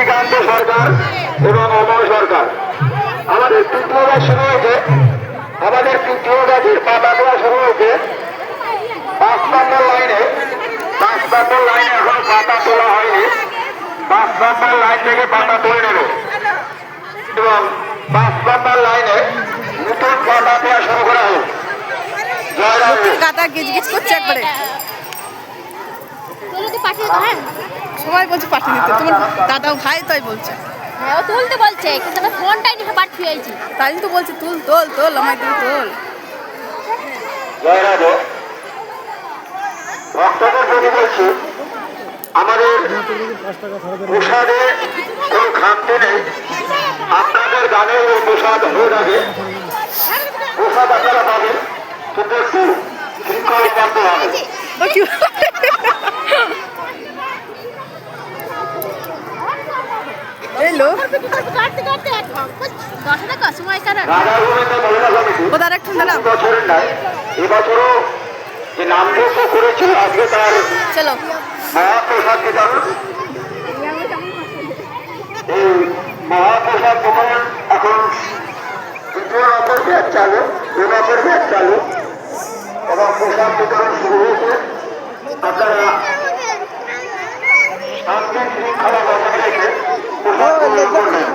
শ্রীকান্ত সরকার এবং অময় সরকার। আমাদের তৃতীয় ব্যাচ শুরু হয়েছে, আমাদের তৃতীয় ব্যাচের পাতা তোলা শুরু হয়েছে 5 নম্বর লাইনে। 5 নম্বর লাইনে এখন পাতা তোলা হয়নি, 5 নম্বর লাইন থেকে পাতা তুলে নেবে এবং 5 নম্বর লাইনে নতুন পাতা দেওয়া শুরু করা হোক। কাটা গিজগিজ করছে একবারে, সবাই বলছে পাঠিয়ে দিতে। তোমার দাদা ভাই তাই বলছে, হ্যাঁ ও তুলতে বলছে, কিন্তু আমি ফোনটাই নিয়ে পাঠিয়ে আইছি। তাই তো বলছি তুল তোল তোল আমায় তুই তোল। ভক্তদের যদি বলছি, আমাদের প্রসাদে কোনো খামতি নেই। আপনাদের গানে ওই প্রসাদ হয়ে যাবে, প্রসাদ আপনারা পাবেন, কিন্তু একটু শৃঙ্খলাবদ্ধ হবে। ওদের এক ঠান্ডা বছরের নাই, এবছরও যে নামযোগ্য করেছে আজকে তার চলো মহাপ্রসাদ বিতরণ। এই মহাপ্রসাদ বিতরণ এখন 2 নম্বর ব্যাচ চালু, 2 নম্বর ব্যাচ চালু এবং প্রসাদ বিতরণ শুরু হয়েছে। আপনারা শান্তি শৃঙ্খলা বজায় রেখে প্রসাদ গ্রহণ করবেন।